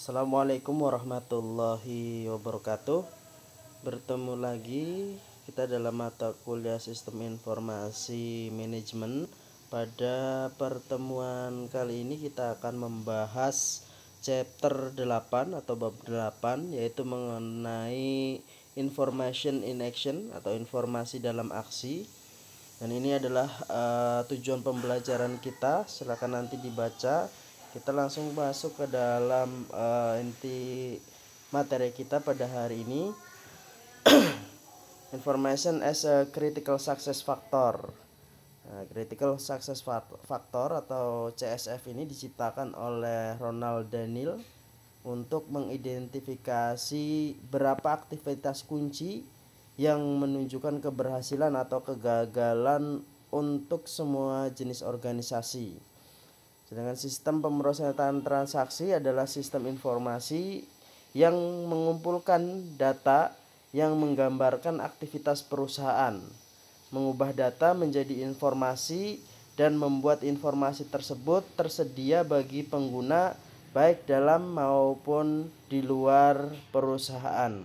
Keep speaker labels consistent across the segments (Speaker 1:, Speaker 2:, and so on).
Speaker 1: Assalamualaikum warahmatullahi wabarakatuh. Bertemu lagi kita dalam mata kuliah Sistem Informasi Manajemen. Pada pertemuan kali ini kita akan membahas chapter 8 atau bab 8, yaitu mengenai Information in Action atau informasi dalam aksi. Dan ini adalah tujuan pembelajaran kita. Silakan nanti dibaca. Kita langsung masuk ke dalam inti materi kita pada hari ini. Information as a critical success factor. Critical success factor atau CSF ini diciptakan oleh Ronald Daniel untuk mengidentifikasi berapa aktivitas kunci yang menunjukkan keberhasilan atau kegagalan untuk semua jenis organisasi. Sedangkan sistem pemrosesan transaksi adalah sistem informasi yang mengumpulkan data yang menggambarkan aktivitas perusahaan, mengubah data menjadi informasi, dan membuat informasi tersebut tersedia bagi pengguna baik dalam maupun di luar perusahaan.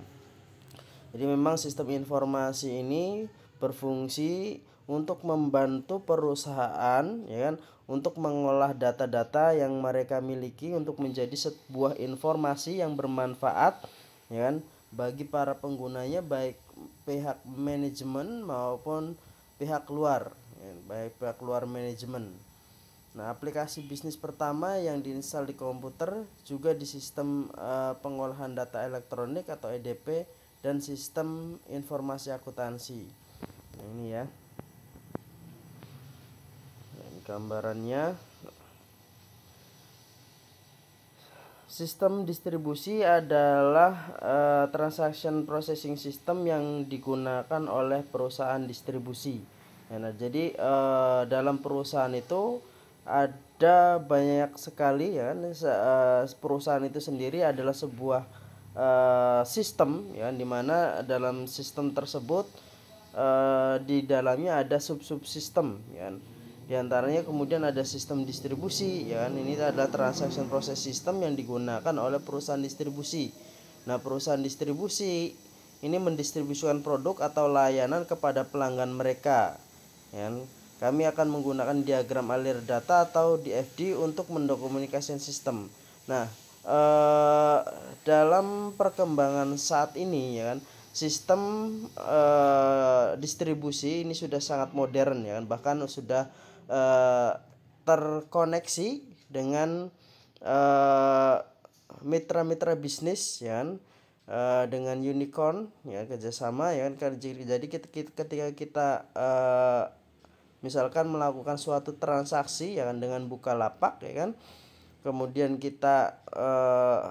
Speaker 1: Jadi memang sistem informasi ini berfungsi untuk membantu perusahaan, ya kan, untuk mengolah data-data yang mereka miliki untuk menjadi sebuah informasi yang bermanfaat, ya kan, bagi para penggunanya, baik pihak manajemen maupun pihak luar, ya, baik pihak luar manajemen. Nah, aplikasi bisnis pertama yang diinstal di komputer juga di sistem pengolahan data elektronik atau EDP dan sistem informasi akuntansi. Nah, ini ya. Ini gambarannya. Sistem distribusi adalah transaction processing system yang digunakan oleh perusahaan distribusi. Nah, jadi dalam perusahaan itu ada banyak sekali, ya. Perusahaan itu sendiri adalah sebuah sistem, ya, dimana dalam sistem tersebut di dalamnya ada sub-subsistem, ya. Di antaranya kemudian ada sistem distribusi, ya. Ini adalah transaction process system yang digunakan oleh perusahaan distribusi. Nah, perusahaan distribusi ini mendistribusikan produk atau layanan kepada pelanggan mereka, ya. Kami akan menggunakan diagram alir data atau DFD untuk mendokumentasikan sistem. Nah, dalam perkembangan saat ini, ya kan, sistem distribusi ini sudah sangat modern, ya kan, bahkan sudah terkoneksi dengan mitra-mitra bisnis, ya kan, dengan unicorn, ya, kerjasama, ya kan. Jadi ketika kita misalkan melakukan suatu transaksi, ya kan, dengan Bukalapak, ya kan, kemudian kita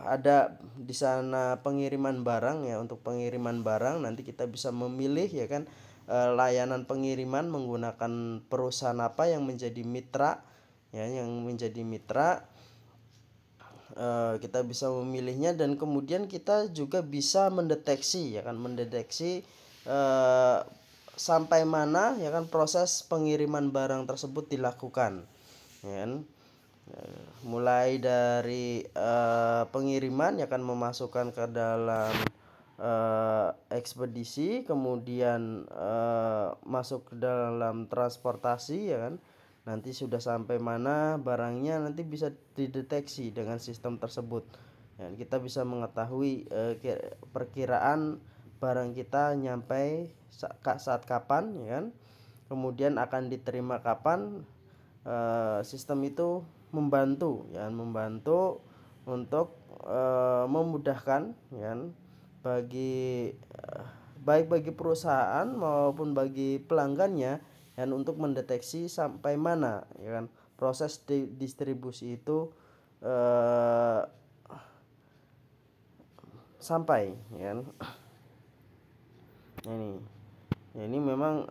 Speaker 1: ada di sana pengiriman barang, ya. Untuk pengiriman barang nanti kita bisa memilih, ya kan, layanan pengiriman menggunakan perusahaan apa yang menjadi mitra, ya, yang menjadi mitra. Kita bisa memilihnya dan kemudian kita juga bisa mendeteksi, ya kan, mendeteksi sampai mana, ya kan, proses pengiriman barang tersebut dilakukan, ya kan. Mulai dari pengiriman, ya kan, memasukkan ke dalam ekspedisi, kemudian masuk ke dalam transportasi, ya kan. Nanti sudah sampai mana barangnya nanti bisa dideteksi dengan sistem tersebut. Dan kita bisa mengetahui perkiraan barang kita nyampe saat kapan, ya kan. Kemudian akan diterima kapan. Sistem itu membantu, ya, membantu untuk memudahkan, ya, bagi baik bagi perusahaan maupun bagi pelanggannya, dan untuk mendeteksi sampai mana, ya kan, proses distribusi itu sampai, ya kan. Ini memang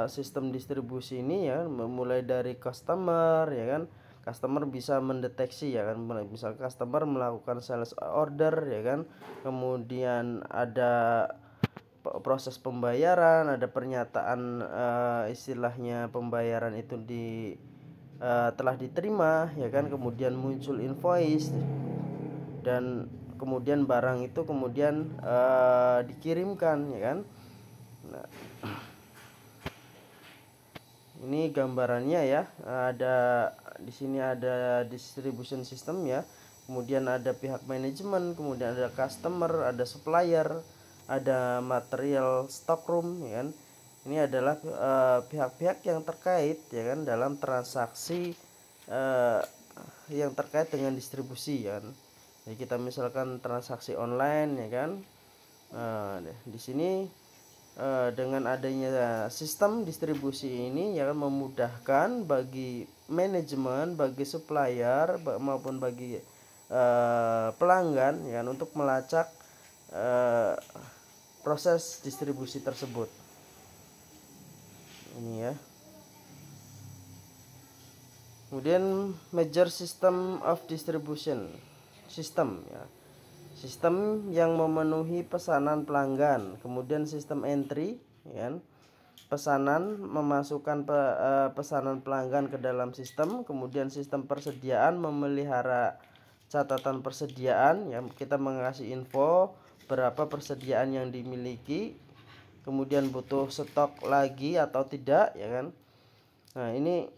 Speaker 1: sistem distribusi ini, ya, mulai dari customer, ya kan. Customer bisa mendeteksi, ya kan, misal customer melakukan sales order, ya kan, kemudian ada proses pembayaran, ada pernyataan istilahnya pembayaran itu telah diterima, ya kan, kemudian muncul invoice dan kemudian barang itu kemudian dikirimkan, ya kan. Nah, ini gambarannya ya, ada di sini ada distribution system ya, kemudian ada pihak manajemen, kemudian ada customer, ada supplier, ada material stockroom, ya kan. Ini adalah pihak-pihak yang terkait, ya kan, dalam transaksi yang terkait dengan distribusi, ya kan. Jadi kita misalkan transaksi online, ya kan. Di sini dengan adanya sistem distribusi ini ya memudahkan bagi manajemen, bagi supplier maupun bagi pelanggan ya untuk melacak proses distribusi tersebut. Ini ya. Kemudian major system of distribution system ya. Sistem yang memenuhi pesanan pelanggan, kemudian sistem entry, ya, pesanan memasukkan pesanan pelanggan ke dalam sistem, kemudian sistem persediaan memelihara catatan persediaan, ya, kita mengasih info berapa persediaan yang dimiliki, kemudian butuh stok lagi atau tidak, ya kan. Nah ini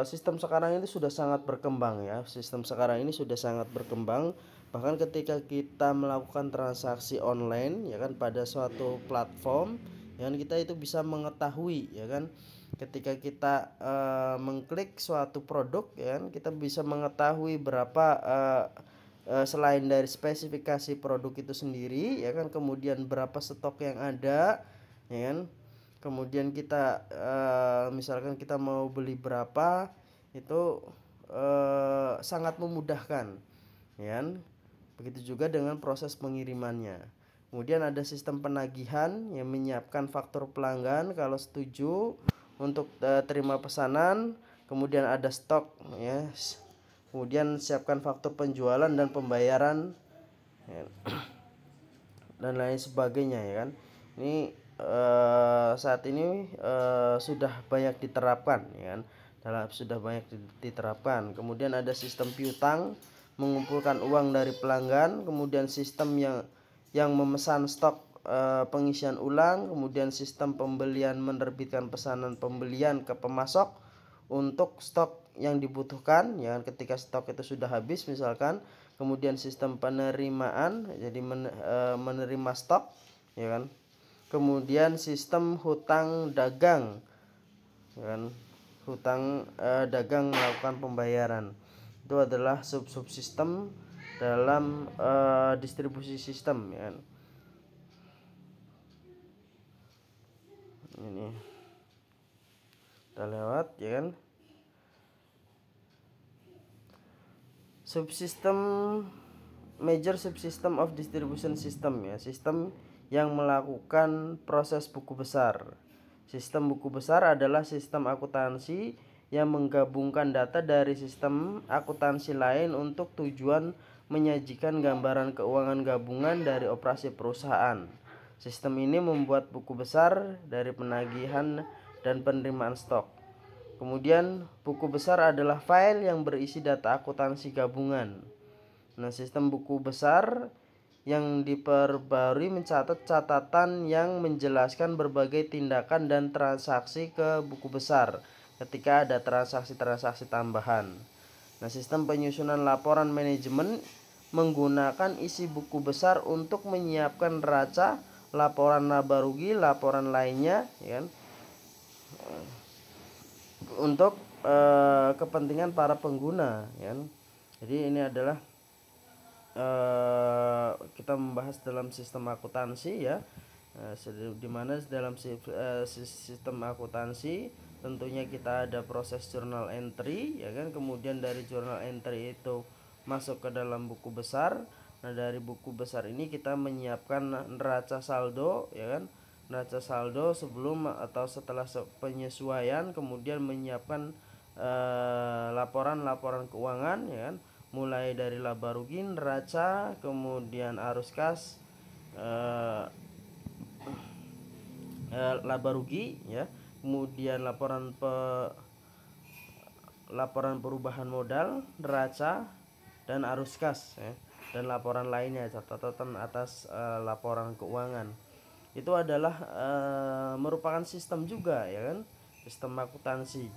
Speaker 1: sistem sekarang ini sudah sangat berkembang ya, sistem sekarang ini sudah sangat berkembang. Bahkan ketika kita melakukan transaksi online ya kan pada suatu platform ya kan, kita itu bisa mengetahui ya kan, ketika kita mengklik suatu produk ya kan, kita bisa mengetahui berapa selain dari spesifikasi produk itu sendiri ya kan, kemudian berapa stok yang ada ya kan, kemudian kita misalkan kita mau beli berapa itu sangat memudahkan ya kan. Begitu juga dengan proses pengirimannya. Kemudian ada sistem penagihan yang menyiapkan faktur pelanggan kalau setuju untuk terima pesanan, kemudian ada stok ya. Kemudian siapkan faktur penjualan dan pembayaran ya, dan lain sebagainya ya kan. Ini saat ini sudah banyak diterapkan ya kan. Sudah banyak diterapkan. Kemudian ada sistem piutang mengumpulkan uang dari pelanggan, kemudian sistem yang memesan stok pengisian ulang, kemudian sistem pembelian menerbitkan pesanan pembelian ke pemasok untuk stok yang dibutuhkan ya ketika stok itu sudah habis misalkan, kemudian sistem penerimaan jadi menerima stok ya kan, kemudian sistem hutang dagang ya kan, hutang dagang melakukan pembayaran. Itu adalah subsistem dalam distribusi sistem ya kan. Ini kita lewat ya kan. Subsistem, major subsystem of distribution system ya, sistem yang melakukan proses buku besar. Sistem buku besar adalah sistem akuntansi yang menggabungkan data dari sistem akuntansi lain untuk tujuan menyajikan gambaran keuangan gabungan dari operasi perusahaan. Sistem ini membuat buku besar dari penagihan dan penerimaan stok. Kemudian buku besar adalah file yang berisi data akuntansi gabungan. Nah, sistem buku besar yang diperbarui mencatat catatan yang menjelaskan berbagai tindakan dan transaksi ke buku besar ketika ada transaksi-transaksi tambahan. Nah, sistem penyusunan laporan manajemen menggunakan isi buku besar untuk menyiapkan neraca, laporan laba rugi, laporan lainnya ya kan, untuk kepentingan para pengguna ya kan. Jadi ini adalah kita membahas dalam sistem akuntansi ya, di mana dalam sistem akuntansi tentunya kita ada proses journal entry ya kan, kemudian dari journal entry itu masuk ke dalam buku besar. Nah, dari buku besar ini kita menyiapkan neraca saldo ya kan, neraca saldo sebelum atau setelah penyesuaian, kemudian menyiapkan laporan-laporan keuangan ya kan, mulai dari laba rugi, neraca, kemudian arus kas, laba rugi ya, kemudian laporan perubahan modal, neraca, dan arus kas ya. dan laporan lainnya, catatan atas laporan keuangan. Itu adalah merupakan sistem juga, ya kan, sistem akuntansi.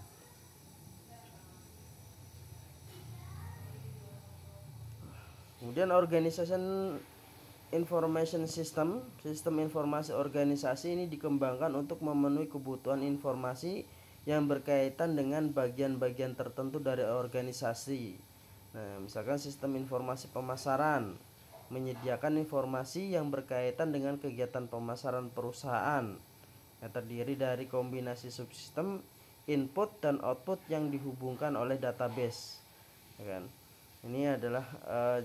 Speaker 1: Kemudian organization information system, sistem informasi organisasi ini dikembangkan untuk memenuhi kebutuhan informasi yang berkaitan dengan bagian-bagian tertentu dari organisasi. Nah, misalkan sistem informasi pemasaran menyediakan informasi yang berkaitan dengan kegiatan pemasaran perusahaan yang terdiri dari kombinasi subsistem input dan output yang dihubungkan oleh database, ya kan. Ini adalah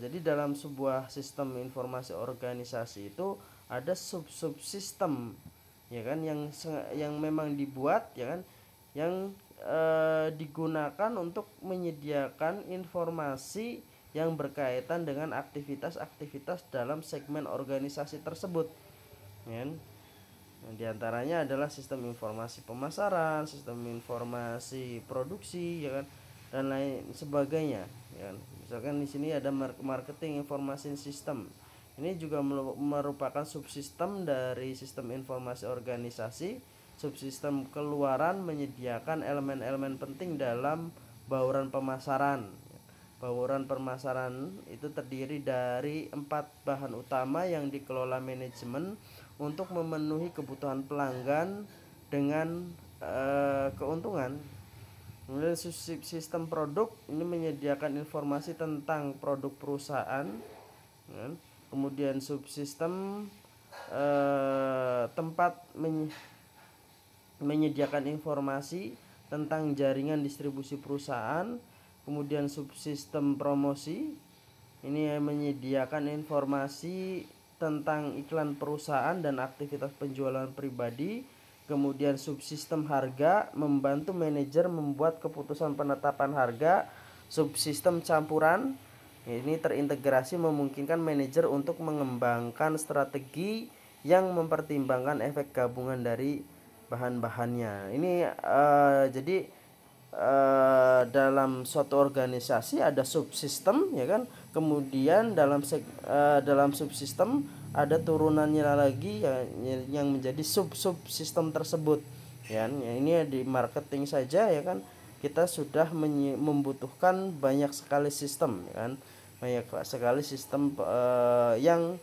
Speaker 1: jadi dalam sebuah sistem informasi organisasi itu ada subsistem, ya kan, yang memang dibuat, ya kan, yang digunakan untuk menyediakan informasi yang berkaitan dengan aktivitas-aktivitas dalam segmen organisasi tersebut, ya kan. Di antaranya adalah sistem informasi pemasaran, sistem informasi produksi, ya kan, dan lain sebagainya, ya kan. Misalkan di sini ada marketing information system. Ini juga merupakan subsistem dari sistem informasi organisasi. Subsistem keluaran menyediakan elemen-elemen penting dalam bauran pemasaran. Bauran pemasaran itu terdiri dari 4 bahan utama yang dikelola manajemen untuk memenuhi kebutuhan pelanggan dengan keuntungan. Kemudian sistem produk ini menyediakan informasi tentang produk perusahaan. Kemudian subsistem tempat menyediakan informasi tentang jaringan distribusi perusahaan. Kemudian subsistem promosi ini menyediakan informasi tentang iklan perusahaan dan aktivitas penjualan pribadi. Kemudian subsistem harga membantu manajer membuat keputusan penetapan harga. Subsistem campuran ini terintegrasi memungkinkan manajer untuk mengembangkan strategi yang mempertimbangkan efek gabungan dari bahan-bahannya. Ini jadi dalam suatu organisasi ada subsistem, ya kan. Kemudian dalam subsistem ada turunannya lagi yang menjadi subsistem tersebut, ya kan. Ya, ini di marketing saja, ya kan, kita sudah membutuhkan banyak sekali sistem, ya kan. Banyak sekali sistem yang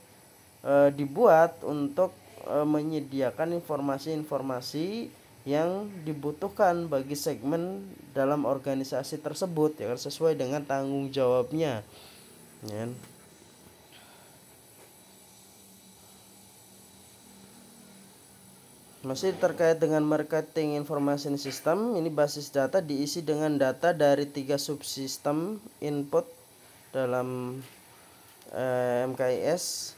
Speaker 1: dibuat untuk menyediakan informasi-informasi yang dibutuhkan bagi segmen dalam organisasi tersebut, ya kan, sesuai dengan tanggung jawabnya, ya. Masih terkait dengan marketing information system, ini basis data diisi dengan data dari 3 subsistem input dalam MKIS.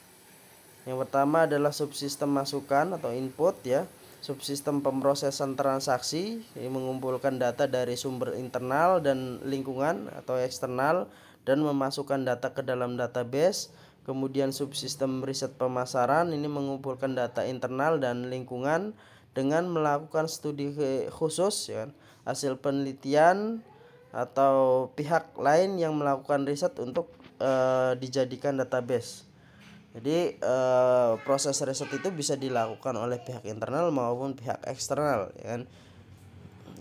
Speaker 1: Yang pertama adalah subsistem masukan atau input, ya. Subsistem pemrosesan transaksi ini mengumpulkan data dari sumber internal dan lingkungan atau eksternal dan memasukkan data ke dalam database. Kemudian subsistem riset pemasaran ini mengumpulkan data internal dan lingkungan dengan melakukan studi khusus, ya, hasil penelitian atau pihak lain yang melakukan riset untuk dijadikan database. Jadi proses riset itu bisa dilakukan oleh pihak internal maupun pihak eksternal, ya kan.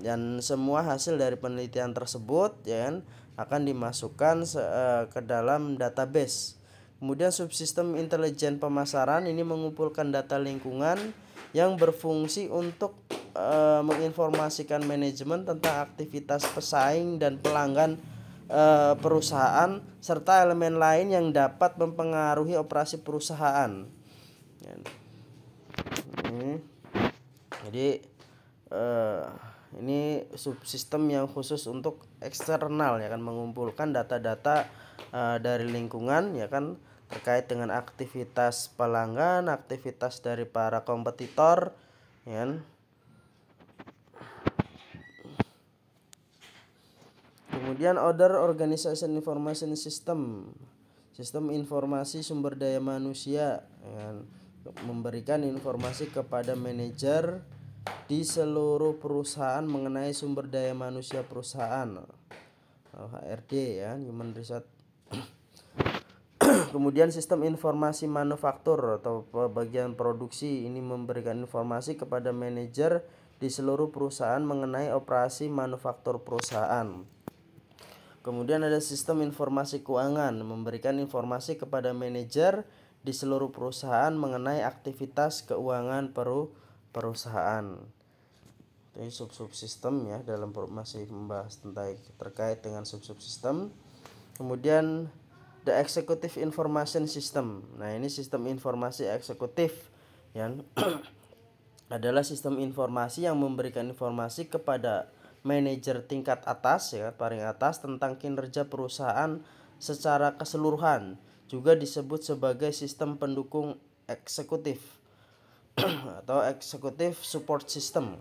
Speaker 1: Dan semua hasil dari penelitian tersebut, ya kan, akan dimasukkan ke dalam database. Kemudian subsistem intelijen pemasaran ini mengumpulkan data lingkungan yang berfungsi untuk menginformasikan manajemen tentang aktivitas pesaing dan pelanggan perusahaan serta elemen lain yang dapat mempengaruhi operasi perusahaan. Jadi ini subsistem yang khusus untuk eksternal, ya kan, mengumpulkan data-data dari lingkungan, ya kan, terkait dengan aktivitas pelanggan, aktivitas dari para kompetitor, ya kan. Kemudian Other Organization Information System, sistem informasi sumber daya manusia, ya, memberikan informasi kepada manajer di seluruh perusahaan mengenai sumber daya manusia perusahaan, HRD, ya, Human Resource Kemudian sistem informasi manufaktur atau bagian produksi ini memberikan informasi kepada manajer di seluruh perusahaan mengenai operasi manufaktur perusahaan. Kemudian ada sistem informasi keuangan, memberikan informasi kepada manajer di seluruh perusahaan mengenai aktivitas keuangan perusahaan. Ini sub-subsistem ya, dalam masih membahas tentang terkait dengan sub-subsistem. Kemudian the executive information system. Nah, ini sistem informasi eksekutif yang adalah sistem informasi yang memberikan informasi kepada manajer tingkat atas ya, paling atas tentang kinerja perusahaan secara keseluruhan. Juga disebut sebagai sistem pendukung eksekutif atau executive support system.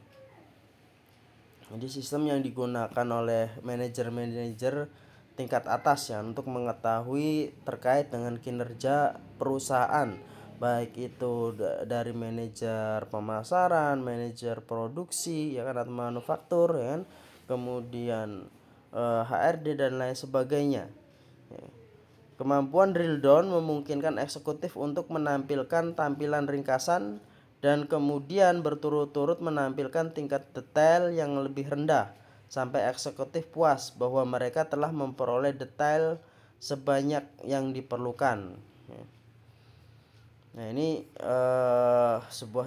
Speaker 1: Jadi sistem yang digunakan oleh manajer-manajer tingkat atas ya untuk mengetahui terkait dengan kinerja perusahaan, baik itu dari manajer pemasaran, manajer produksi ya kan, atau manufaktur ya kan, kemudian HRD dan lain sebagainya. Kemampuan drill down memungkinkan eksekutif untuk menampilkan tampilan ringkasan dan kemudian berturut-turut menampilkan tingkat detail yang lebih rendah sampai eksekutif puas bahwa mereka telah memperoleh detail sebanyak yang diperlukan. Nah, ini sebuah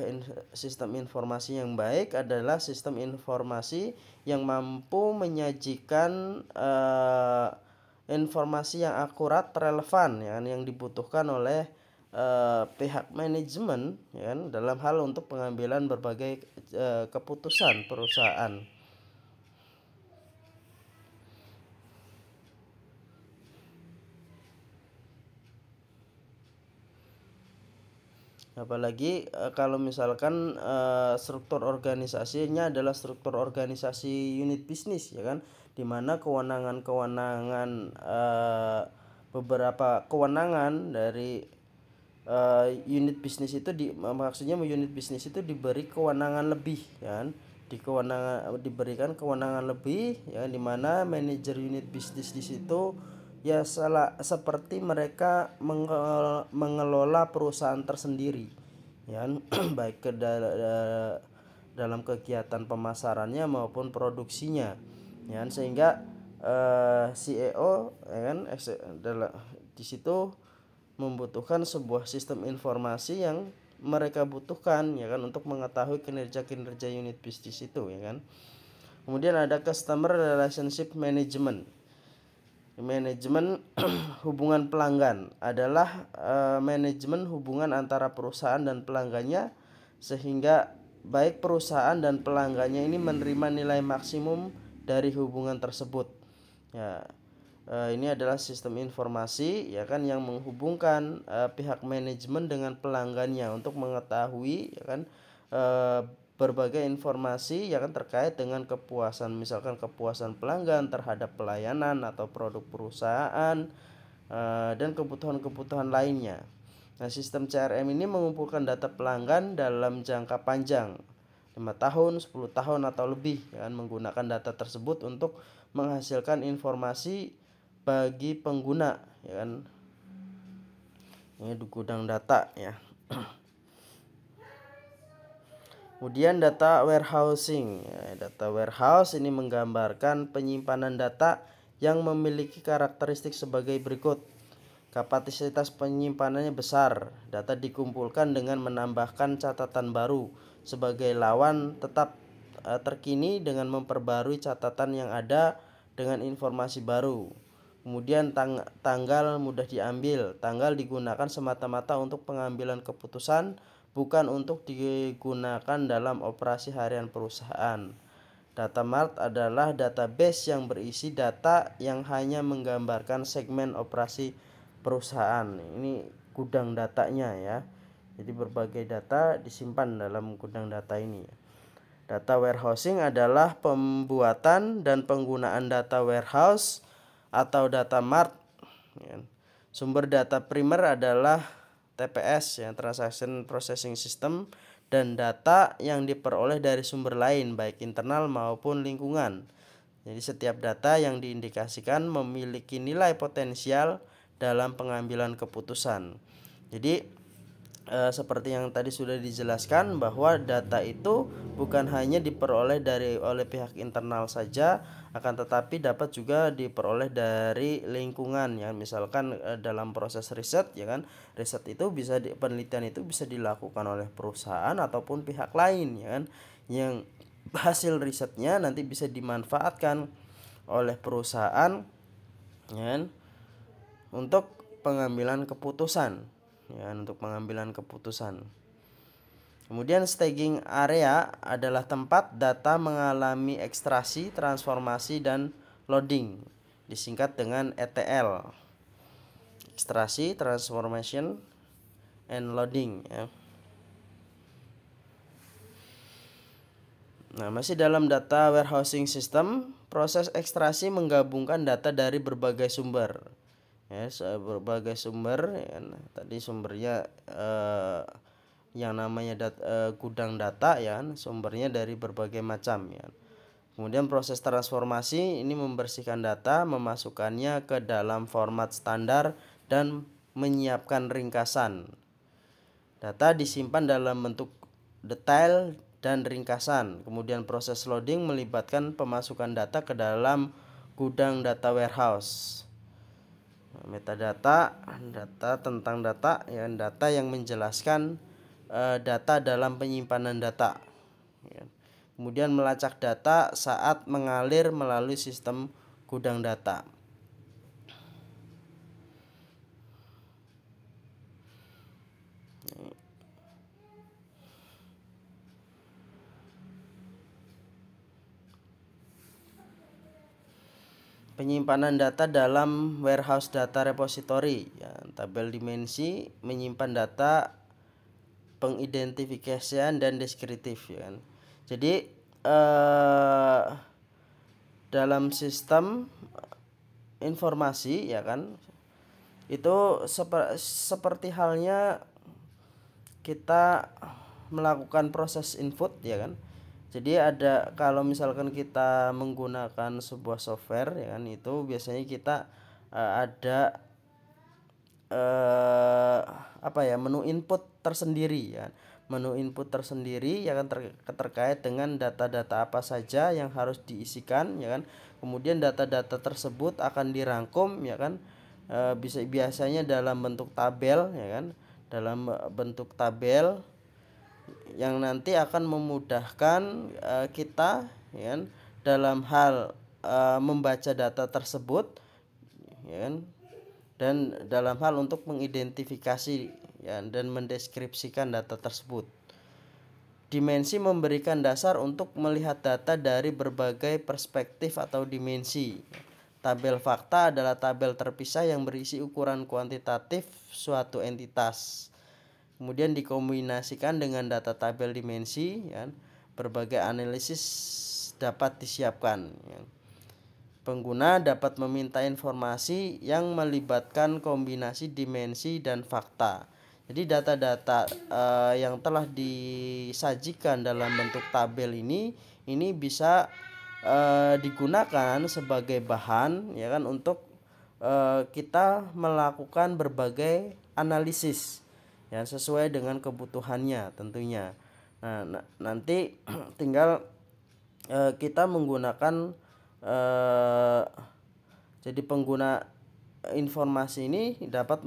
Speaker 1: sistem informasi yang baik adalah sistem informasi yang mampu menyajikan informasi yang akurat, relevan ya, yang dibutuhkan oleh pihak manajemen ya, dalam hal untuk pengambilan berbagai keputusan perusahaan. Apalagi kalau misalkan struktur organisasinya adalah struktur organisasi unit bisnis ya kan, dimana kewenangan-kewenangan beberapa kewenangan dari unit bisnis itu maksudnya unit bisnis itu diberi kewenangan lebih ya kan, diberikan kewenangan lebih ya, dimana manajer unit bisnis di situ ya seperti mereka mengelola perusahaan tersendiri ya baik dalam kegiatan pemasarannya maupun produksinya ya, sehingga CEO ya kan, di situ membutuhkan sebuah sistem informasi yang mereka butuhkan ya kan untuk mengetahui kinerja unit bisnis itu ya kan. Kemudian ada customer relationship management. Manajemen hubungan pelanggan adalah manajemen hubungan antara perusahaan dan pelanggannya sehingga baik perusahaan dan pelanggannya ini menerima nilai maksimum dari hubungan tersebut. Ya, ini adalah sistem informasi ya kan yang menghubungkan pihak manajemen dengan pelanggannya untuk mengetahui ya kan berbagai informasi ya kan terkait dengan kepuasan, misalkan kepuasan pelanggan terhadap pelayanan atau produk perusahaan dan kebutuhan-kebutuhan lainnya. Nah, sistem CRM ini mengumpulkan data pelanggan dalam jangka panjang 5 tahun, 10 tahun atau lebih ya kan, menggunakan data tersebut untuk menghasilkan informasi bagi pengguna ya kan. Ini gudang data ya. Kemudian data warehousing. Ya, data warehouse ini menggambarkan penyimpanan data yang memiliki karakteristik sebagai berikut. Kapasitas penyimpanannya besar. Data dikumpulkan dengan menambahkan catatan baru sebagai lawan tetap terkini dengan memperbarui catatan yang ada dengan informasi baru. Kemudian tanggal mudah diambil. Tanggal digunakan semata-mata untuk pengambilan keputusan, bukan untuk digunakan dalam operasi harian perusahaan. Data mart adalah database yang berisi data yang hanya menggambarkan segmen operasi perusahaan. Ini gudang datanya ya. Jadi berbagai data disimpan dalam gudang data ini. Data warehousing adalah pembuatan dan penggunaan data warehouse atau data mart. Sumber data primer adalah TPS ya, Transaction Processing System, dan data yang diperoleh dari sumber lain baik internal maupun lingkungan. Jadi setiap data yang diindikasikan memiliki nilai potensial dalam pengambilan keputusan. Jadi seperti yang tadi sudah dijelaskan bahwa data itu bukan hanya diperoleh oleh pihak internal saja, akan tetapi dapat juga diperoleh dari lingkungan ya. Misalkan dalam proses riset ya kan, riset itu penelitian itu bisa dilakukan oleh perusahaan ataupun pihak lain ya kan, yang hasil risetnya nanti bisa dimanfaatkan oleh perusahaan ya kan, untuk pengambilan keputusan ya, untuk pengambilan keputusan. Kemudian staging area adalah tempat data mengalami ekstraksi, transformasi, dan loading, disingkat dengan ETL. Ekstraksi, transformation, and loading ya. Nah, masih dalam data warehousing system, proses ekstraksi menggabungkan data dari berbagai sumber. Ya, berbagai sumber ya. Nah, tadi sumbernya yang namanya gudang data ya, sumbernya dari berbagai macam ya. Kemudian proses transformasi ini membersihkan data, memasukkannya ke dalam format standar dan menyiapkan ringkasan. Data disimpan dalam bentuk detail dan ringkasan. Kemudian proses loading melibatkan pemasukan data ke dalam gudang data warehouse. Metadata, data tentang data ya, data yang menjelaskan data dalam penyimpanan data ya. Kemudian melacak data saat mengalir melalui sistem gudang data. Penyimpanan data dalam warehouse data repository ya, tabel dimensi menyimpan data pengidentifikasian dan deskriptif ya kan. Jadi dalam sistem informasi ya kan, itu seperti halnya kita melakukan proses input ya kan. Jadi ada, kalau misalkan kita menggunakan sebuah software ya kan, itu biasanya kita ada menu input tersendiri ya. Menu input tersendiri ya kan, terkait dengan data-data apa saja yang harus diisikan ya kan. Kemudian data-data tersebut akan dirangkum ya kan, biasanya dalam bentuk tabel ya kan, dalam bentuk tabel yang nanti akan memudahkan kita ya kan, dalam hal membaca data tersebut ya kan, dan dalam hal untuk mengidentifikasi ya, dan mendeskripsikan data tersebut. Dimensi memberikan dasar untuk melihat data dari berbagai perspektif atau dimensi. Tabel fakta adalah tabel terpisah yang berisi ukuran kuantitatif suatu entitas. Kemudian dikombinasikan dengan data tabel dimensi ya, berbagai analisis dapat disiapkan ya. Pengguna dapat meminta informasi yang melibatkan kombinasi dimensi dan fakta. Jadi data-data yang telah disajikan dalam bentuk tabel ini bisa digunakan sebagai bahan ya kan, untuk kita melakukan berbagai analisis ya, sesuai dengan kebutuhannya tentunya. Nah, nanti tinggal kita menggunakan jadi pengguna informasi ini dapat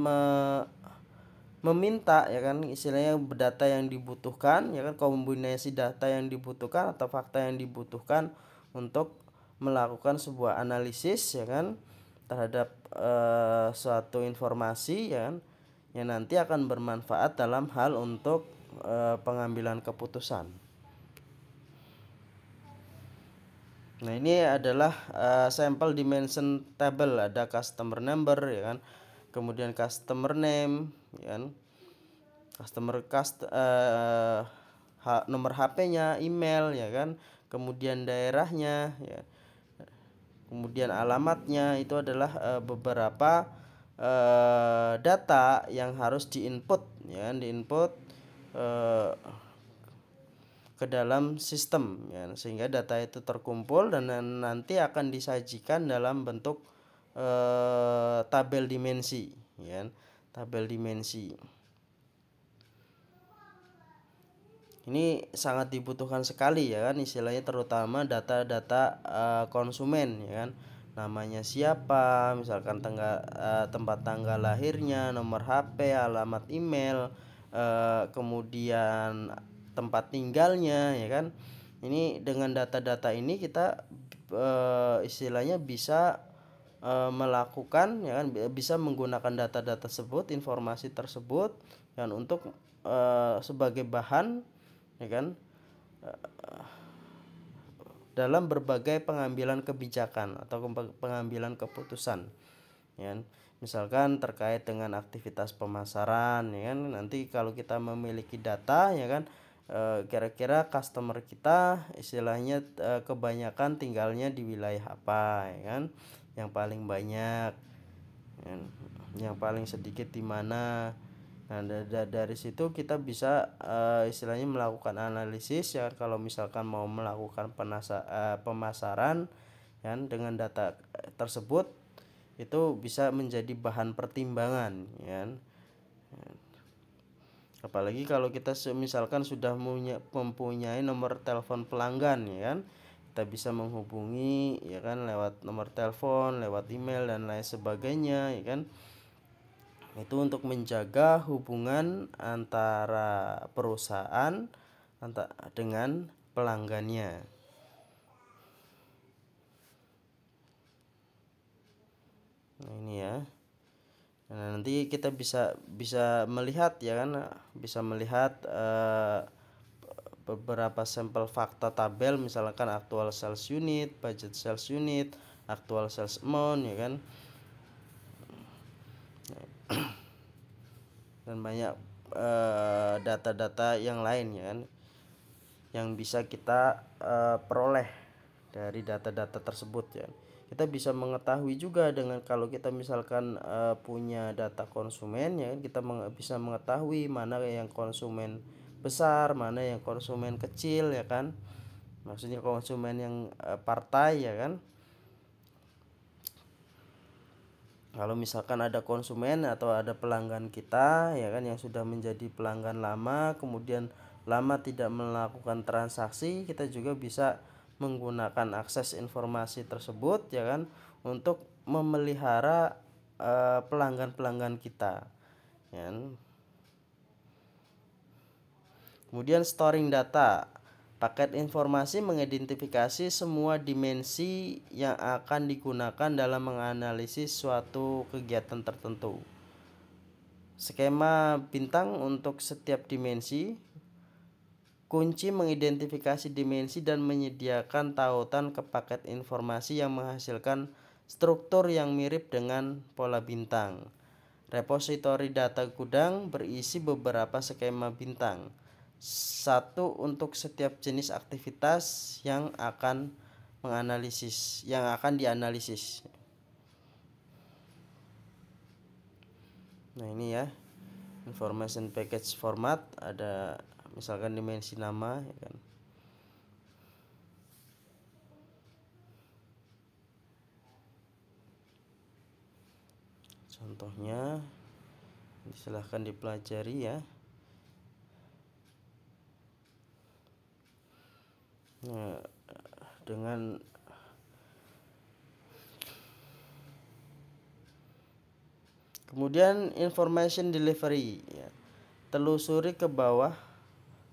Speaker 1: meminta ya kan, istilahnya data yang dibutuhkan ya kan, kombinasi data yang dibutuhkan atau fakta yang dibutuhkan untuk melakukan sebuah analisis ya kan, terhadap suatu informasi ya kan, yang nanti akan bermanfaat dalam hal untuk pengambilan keputusan. Nah, ini adalah sampel dimension table. Ada customer number ya kan, kemudian customer name ya kan, nomor HP-nya, email ya kan, kemudian daerahnya ya, kemudian alamatnya. Itu adalah beberapa data yang harus diinput ya, diinput ke dalam sistem ya, sehingga data itu terkumpul dan nanti akan disajikan dalam bentuk tabel dimensi, ya kan? Tabel dimensi. Ini sangat dibutuhkan sekali, ya kan, istilahnya terutama data-data konsumen, ya kan. Namanya siapa, misalkan tempat tanggal lahirnya, nomor HP, alamat email, kemudian tempat tinggalnya, ya kan. Ini dengan data-data ini kita istilahnya bisa melakukan, ya kan, bisa menggunakan data-data tersebut, informasi tersebut, dan untuk sebagai bahan, ya kan, dalam berbagai pengambilan kebijakan atau pengambilan keputusan, ya kan. Misalkan terkait dengan aktivitas pemasaran, ya kan, nanti kalau kita memiliki data, ya kan, kira-kira customer kita istilahnya kebanyakan tinggalnya di wilayah apa, ya kan, yang paling banyak, ya kan? Yang paling sedikit di mana. Nah, dari situ kita bisa istilahnya melakukan analisis, ya, kalau misalkan mau melakukan pemasaran, ya, dengan data tersebut itu bisa menjadi bahan pertimbangan, ya. Apalagi kalau kita misalkan sudah mempunyai nomor telepon pelanggan, ya kan, kita bisa menghubungi, ya kan, lewat nomor telepon, lewat email dan lain sebagainya, ya kan. Itu untuk menjaga hubungan antara perusahaan dengan pelanggannya. Nah, ini ya. Nah, nanti kita bisa melihat, ya kan, bisa melihat beberapa sampel fakta tabel, misalkan actual sales unit, budget sales unit, actual sales amount, ya kan. Dan banyak data-data yang lain, ya kan, yang bisa kita peroleh dari data-data tersebut, ya. Kita bisa mengetahui juga dengan kalau kita misalkan punya data konsumen, ya kan, kita bisa mengetahui mana yang konsumen besar, mana yang konsumen kecil, ya kan. Maksudnya konsumen yang partai, ya kan. Kalau misalkan ada konsumen atau ada pelanggan kita, ya kan, yang sudah menjadi pelanggan lama, kemudian lama tidak melakukan transaksi, kita juga bisa menggunakan akses informasi tersebut, ya kan, untuk memelihara pelanggan-pelanggan kita, ya kan. Kemudian storing data. Paket informasi mengidentifikasi semua dimensi yang akan digunakan dalam menganalisis suatu kegiatan tertentu. Skema bintang untuk setiap dimensi. Kunci mengidentifikasi dimensi dan menyediakan tautan ke paket informasi yang menghasilkan struktur yang mirip dengan pola bintang. Repositori data gudang berisi beberapa skema bintang. Satu untuk setiap jenis aktivitas yang akan dianalisis. Nah, ini ya, information package format, ada misalkan dimensi nama, ya kan. Contohnya silahkan dipelajari, ya. Nah, dengan kemudian information delivery, ya. Telusuri ke bawah,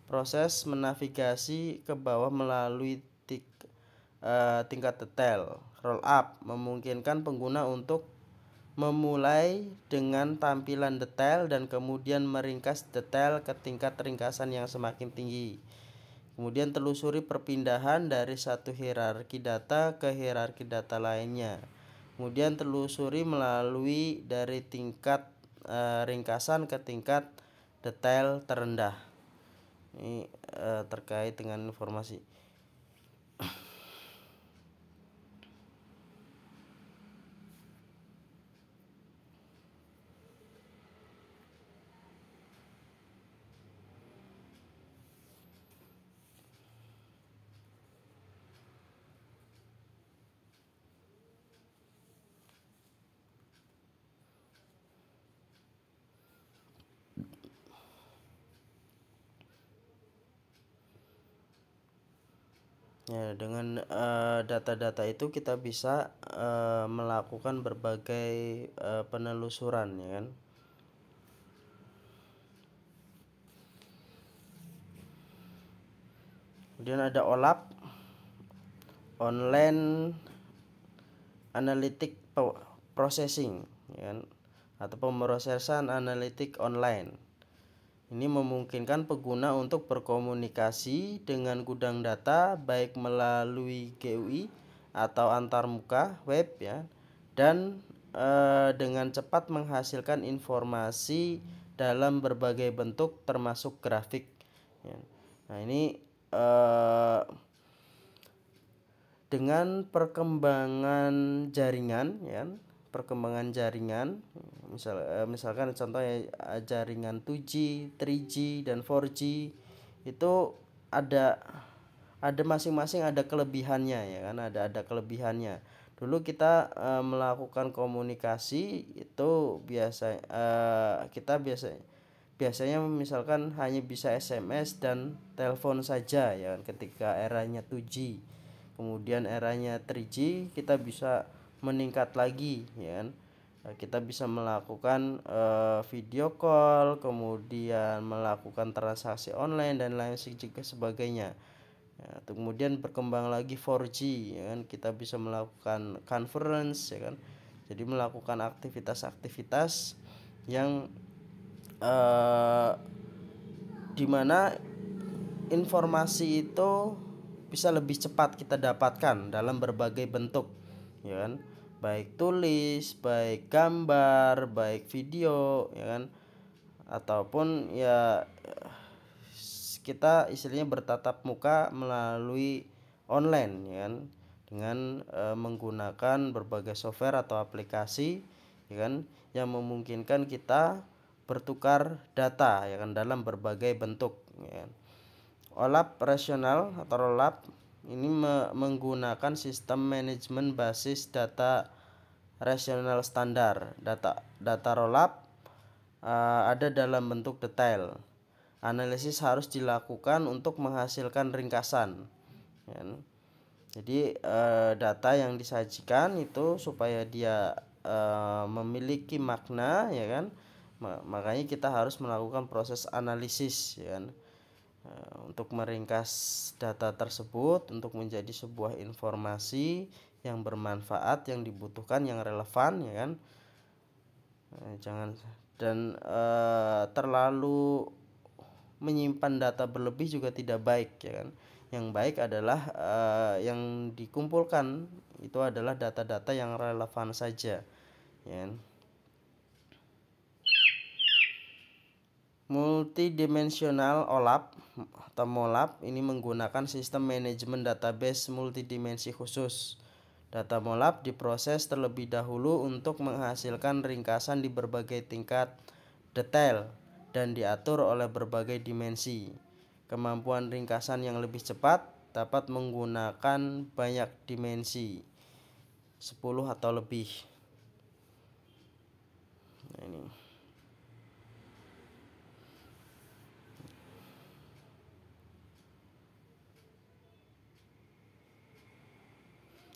Speaker 1: proses menavigasi ke bawah melalui tingkat detail. Roll up memungkinkan pengguna untuk memulai dengan tampilan detail dan kemudian meringkas detail ke tingkat ringkasan yang semakin tinggi. Kemudian telusuri perpindahan dari satu hierarki data ke hierarki data lainnya. Kemudian telusuri melalui dari tingkat ringkasan ke tingkat detail terendah. Ini terkait dengan informasi. Ya, dengan data-data itu kita bisa melakukan berbagai penelusuran, ya kan. Kemudian ada OLAP, Online Analytic Processing, ya kan, atau pemrosesan analitik online. Ini memungkinkan pengguna untuk berkomunikasi dengan gudang data baik melalui GUI atau antarmuka web, ya, dan dengan cepat menghasilkan informasi dalam berbagai bentuk termasuk grafik, ya. Nah, ini dengan perkembangan jaringan, ya, misalkan contohnya jaringan 2G, 3G dan 4G itu ada masing-masing ada kelebihannya, ya kan, ada kelebihannya. Dulu kita melakukan komunikasi itu biasanya misalkan hanya bisa SMS dan telepon saja, ya kan, ketika eranya 2G. Kemudian eranya 3G kita bisa meningkat lagi, ya kan. Kita bisa melakukan video call, kemudian melakukan transaksi online dan lain sebagainya. Ya, kemudian berkembang lagi 4G, ya kan, kita bisa melakukan conference, ya kan. Jadi melakukan aktivitas-aktivitas yang dimana informasi itu bisa lebih cepat kita dapatkan dalam berbagai bentuk, ya kan, baik tulis, baik gambar, baik video, ya kan, ataupun ya kita istilahnya bertatap muka melalui online, ya kan, dengan menggunakan berbagai software atau aplikasi, ya kan, yang memungkinkan kita bertukar data, ya kan, dalam berbagai bentuk, ya kan. OLAP rasional atau ROLAP ini menggunakan sistem manajemen basis data rasional standar. Data ROLAP ada dalam bentuk detail. Analisis harus dilakukan untuk menghasilkan ringkasan, ya. Jadi data yang disajikan itu supaya dia memiliki makna, ya kan, makanya kita harus melakukan proses analisis, ya kan, untuk meringkas data tersebut untuk menjadi sebuah informasi yang bermanfaat, yang dibutuhkan, yang relevan, ya kan. Jangan dan terlalu menyimpan data berlebih juga tidak baik, ya kan. Yang baik adalah yang dikumpulkan itu adalah data-data yang relevan saja, ya kan. Multidimensional OLAP atau MOLAP ini menggunakan sistem manajemen database multidimensi khusus. Data MOLAP diproses terlebih dahulu untuk menghasilkan ringkasan di berbagai tingkat detail dan diatur oleh berbagai dimensi. Kemampuan ringkasan yang lebih cepat dapat menggunakan banyak dimensi, 10 atau lebih. Nah, ini.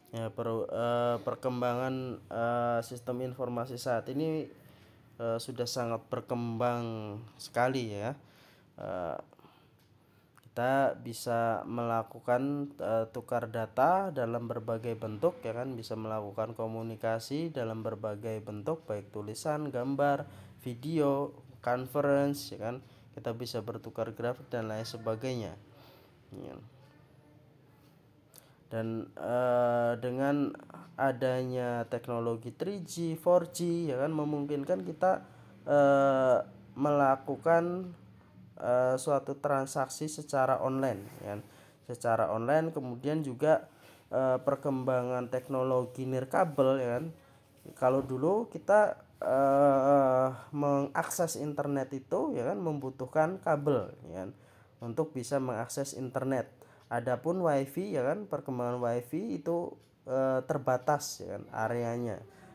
Speaker 1: Ya, perkembangan sistem informasi saat ini sudah sangat berkembang sekali, ya. Kita bisa melakukan tukar data dalam berbagai bentuk, ya kan, bisa melakukan komunikasi dalam berbagai bentuk baik tulisan, gambar, video, conference, ya kan. Kita bisa bertukar grafik dan lain sebagainya, ya. Dan dengan adanya teknologi 3G, 4G, ya kan, memungkinkan kita melakukan suatu transaksi secara online, ya kan, secara online. Kemudian juga perkembangan teknologi nirkabel, ya kan. Kalau dulu kita mengakses internet itu, ya kan, membutuhkan kabel, ya kan, untuk bisa mengakses internet. Adapun wifi, ya kan, perkembangan wifi itu terbatas, ya kan,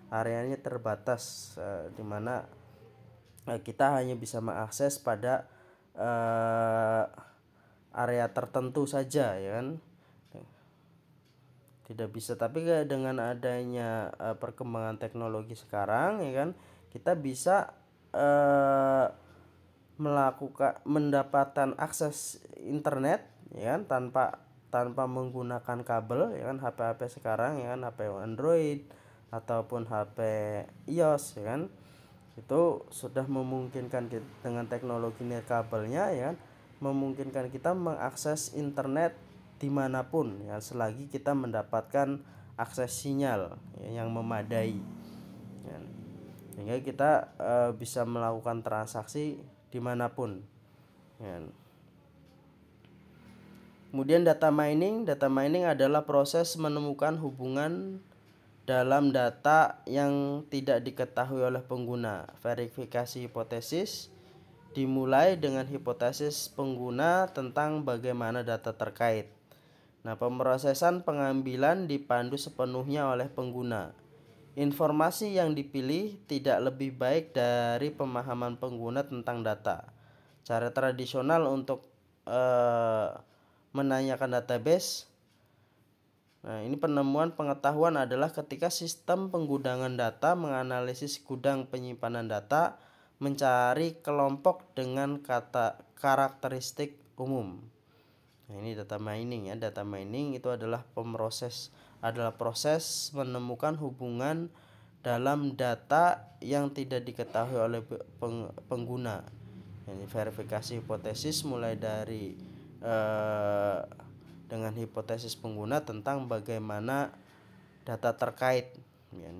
Speaker 1: areanya terbatas, di mana kita hanya bisa mengakses pada area tertentu saja, ya kan. tidak bisa. Tapi dengan adanya perkembangan teknologi sekarang, ya kan, kita bisa mendapatkan akses internet, ya kan, tanpa menggunakan kabel, ya kan. HP-HP sekarang, ya kan, HP Android ataupun HP iOS, ya kan, itu sudah memungkinkan dengan teknologi nirkabelnya, ya kan, memungkinkan kita mengakses internet dimanapun, ya, selagi kita mendapatkan akses sinyal, ya, yang memadai, ya, sehingga kita bisa melakukan transaksi dimanapun, ya. Kemudian data mining adalah proses menemukan hubungan dalam data yang tidak diketahui oleh pengguna. Verifikasi hipotesis dimulai dengan hipotesis pengguna tentang bagaimana data terkait. Nah, pemrosesan pengambilan dipandu sepenuhnya oleh pengguna. Informasi yang dipilih tidak lebih baik dari pemahaman pengguna tentang data. Cara tradisional untuk menanyakan database. Nah, ini penemuan pengetahuan adalah ketika sistem penggunaan data menganalisis gudang penyimpanan data, mencari kelompok dengan karakteristik umum. Nah, ini data mining, ya. Data mining itu adalah proses menemukan hubungan dalam data yang tidak diketahui oleh pengguna. Ini verifikasi hipotesis mulai dari dengan hipotesis pengguna tentang bagaimana data terkait, ya.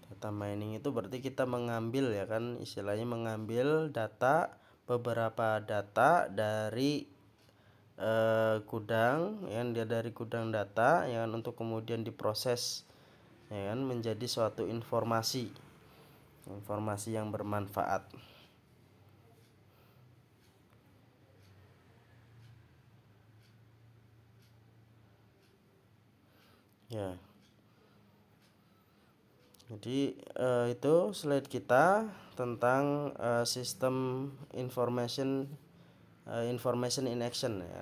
Speaker 1: Data mining itu berarti kita mengambil, ya kan, istilahnya mengambil beberapa data dari gudang, ya, dari gudang data, ya kan, untuk kemudian diproses, ya kan, menjadi suatu informasi yang bermanfaat. Ya. Jadi itu slide kita tentang sistem information in action, ya.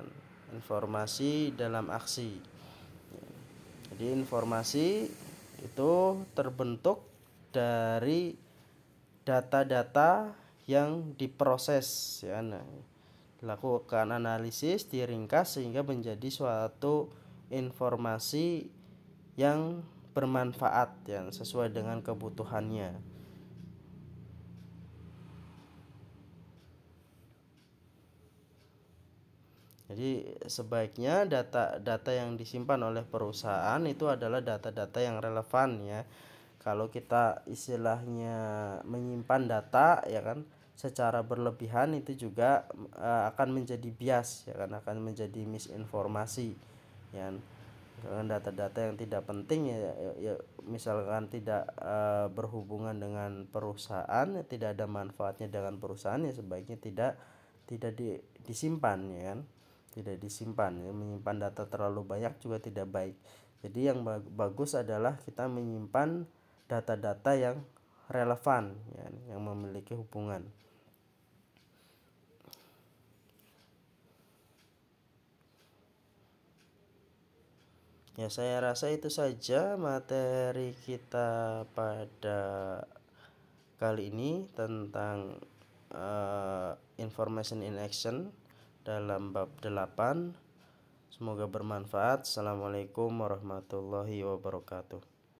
Speaker 1: Informasi dalam aksi. Jadi informasi itu terbentuk dari data-data yang diproses, ya. Nah, dilakukan analisis, diringkas sehingga menjadi suatu informasi yang bermanfaat, yang sesuai dengan kebutuhannya. Jadi sebaiknya data yang disimpan oleh perusahaan itu adalah data-data yang relevan, ya. Kalau kita istilahnya menyimpan data, ya kan, secara berlebihan itu juga akan menjadi bias, ya kan, akan menjadi misinformasi, ya. Dengan data-data yang tidak penting, ya misalkan tidak berhubungan dengan perusahaan, ya, tidak ada manfaatnya dengan perusahaan, ya sebaiknya tidak disimpan, ya kan, tidak disimpan, ya. Menyimpan data terlalu banyak juga tidak baik. Jadi yang bagus adalah kita menyimpan data-data yang relevan, ya, yang memiliki hubungan. Ya, saya rasa itu saja materi kita pada kali ini tentang information in action dalam bab 8. Semoga bermanfaat. Assalamualaikum warahmatullahi wabarakatuh.